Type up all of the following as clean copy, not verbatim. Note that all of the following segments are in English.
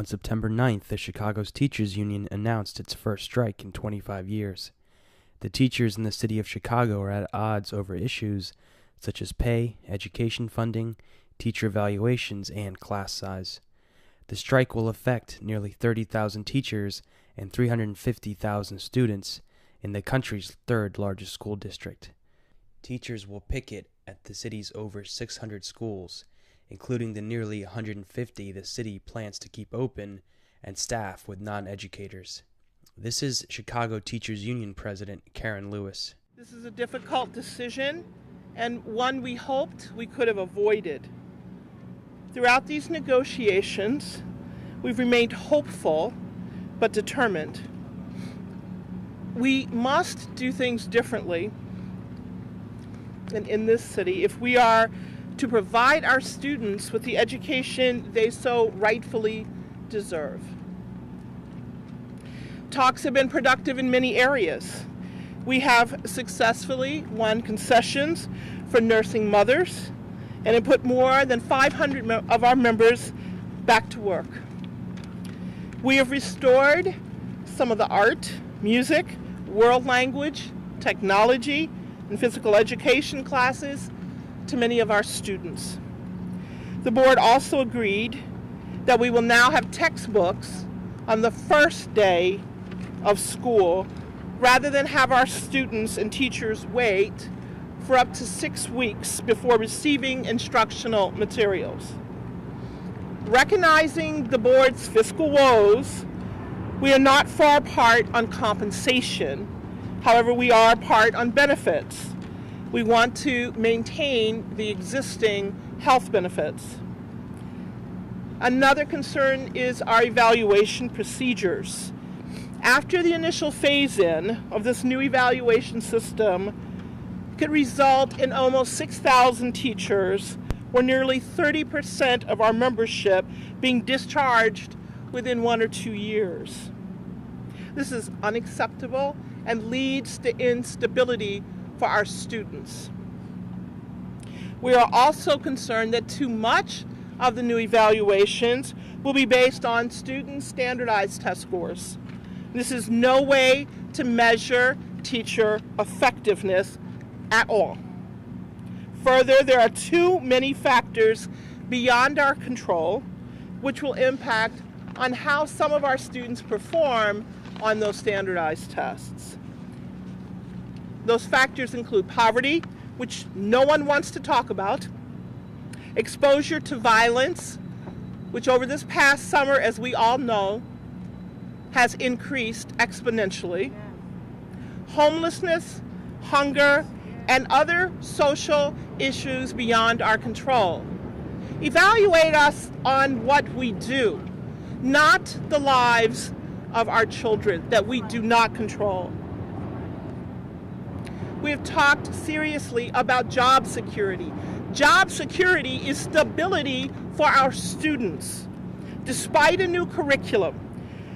On September 9th, the Chicago's Teachers Union announced its first strike in 25 years. The teachers in the city of Chicago are at odds over issues such as pay, education funding, teacher evaluations, and class size. The strike will affect nearly 30,000 teachers and 350,000 students in the country's third largest school district. Teachers will picket at the city's over 600 schools, including the nearly 150 the city plans to keep open and staff with non-educators. This is Chicago Teachers Union President Karen Lewis. This is a difficult decision and one we hoped we could have avoided. Throughout these negotiations, we've remained hopeful but determined. We must do things differently in this city if we are to provide our students with the education they so rightfully deserve. Talks have been productive in many areas. We have successfully won concessions for nursing mothers and have put more than 500 of our members back to work. We have restored some of the art, music, world language, technology, and physical education classes to many of our students. The board also agreed that we will now have textbooks on the first day of school rather than have our students and teachers wait for up to 6 weeks before receiving instructional materials. Recognizing the board's fiscal woes, we are not far apart on compensation. However, we are apart on benefits. We want to maintain the existing health benefits. Another concern is our evaluation procedures. After the initial phase-in of this new evaluation system could result in almost 6,000 teachers, or nearly 30% of our membership being discharged within 1 or 2 years. This is unacceptable and leads to instability for our students. We are also concerned that too much of the new evaluations will be based on student standardized test scores. This is no way to measure teacher effectiveness at all. Further, there are too many factors beyond our control which will impact on how some of our students perform on those standardized tests. Those factors include poverty, which no one wants to talk about, exposure to violence, which over this past summer, as we all know, has increased exponentially, homelessness, hunger, and other social issues beyond our control. Evaluate us on what we do, not the lives of our children that we do not control. We have talked seriously about job security. Job security is stability for our students. Despite a new curriculum,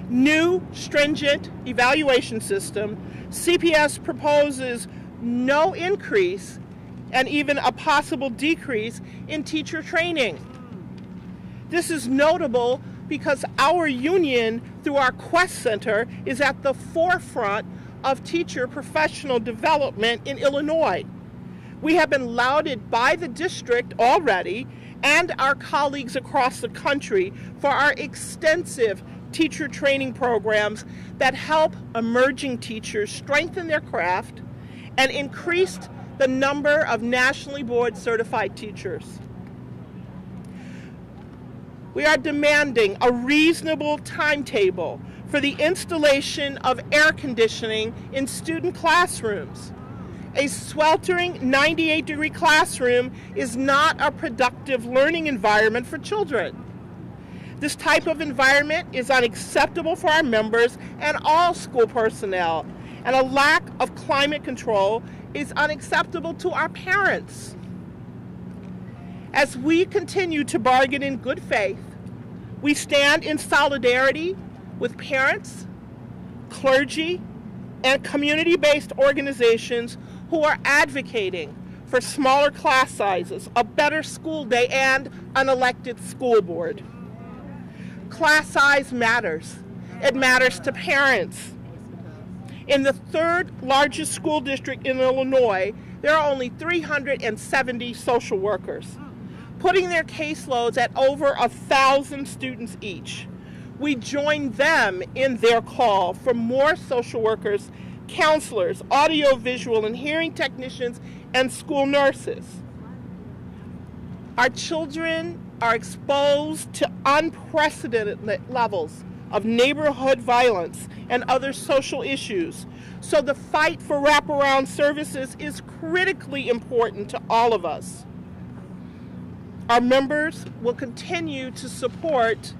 new stringent evaluation system, CPS proposes no increase and even a possible decrease in teacher training. This is notable because our union, through our Quest Center, is at the forefront of teacher professional development in Illinois. We have been lauded by the district already and our colleagues across the country for our extensive teacher training programs that help emerging teachers strengthen their craft and increased the number of nationally board certified teachers. We are demanding a reasonable timetable for the installation of air conditioning in student classrooms. A sweltering 98-degree classroom is not a productive learning environment for children. This type of environment is unacceptable for our members and all school personnel, and a lack of climate control is unacceptable to our parents. As we continue to bargain in good faith, we stand in solidarity with parents, clergy, and community-based organizations who are advocating for smaller class sizes, a better school day, and an elected school board. Class size matters. It matters to parents. In the third largest school district in Illinois, there are only 370 social workers, putting their caseloads at over 1,000 students each. We join them in their call for more social workers, counselors, audiovisual and hearing technicians, and school nurses. Our children are exposed to unprecedented levels of neighborhood violence and other social issues, so the fight for wraparound services is critically important to all of us. Our members will continue to support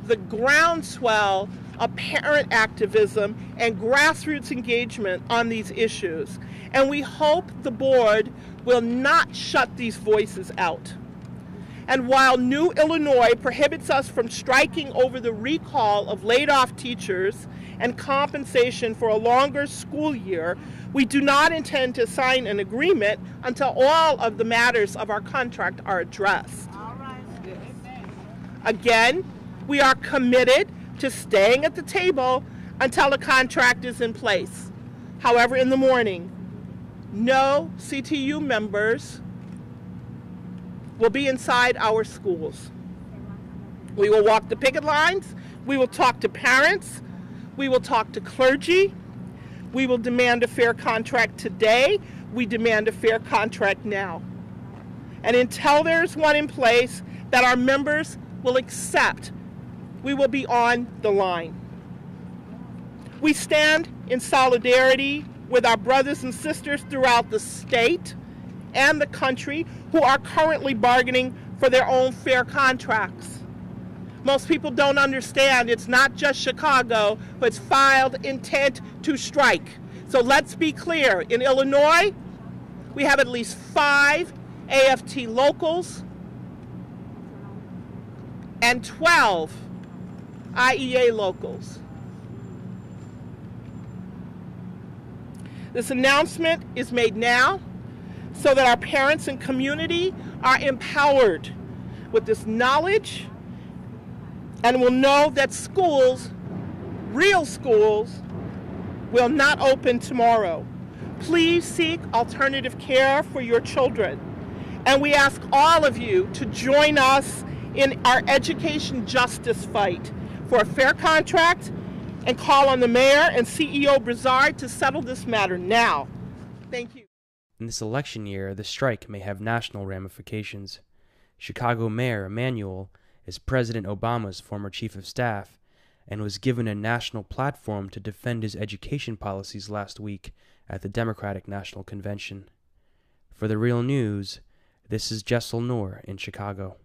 the groundswell of parent activism and grassroots engagement on these issues, and we hope the board will not shut these voices out. And while New Illinois prohibits us from striking over the recall of laid-off teachers and compensation for a longer school year, we do not intend to sign an agreement until all of the matters of our contract are addressed. All right. Again, we are committed to staying at the table until the contract is in place. However, in the morning, no CTU members will be inside our schools. We will walk the picket lines, we will talk to parents, we will talk to clergy, we will demand a fair contract today, we demand a fair contract now. And until there's one in place that our members will accept, we will be on the line. We stand in solidarity with our brothers and sisters throughout the state and the country who are currently bargaining for their own fair contracts. Most people don't understand it's not just Chicago, but it's filed intent to strike. So let's be clear. In Illinois, we have at least 5 AFT locals and 12 IEA locals. This announcement is made now so that our parents and community are empowered with this knowledge and will know that schools, real schools, will not open tomorrow. Please seek alternative care for your children. And we ask all of you to join us in our education justice fight for a fair contract and call on the mayor and CEO Brizard to settle this matter now. Thank you. In this election year, the strike may have national ramifications. Chicago Mayor Emanuel is President Obama's former chief of staff and was given a national platform to defend his education policies last week at the Democratic National Convention. For The Real News, this is Jessel Noor in Chicago.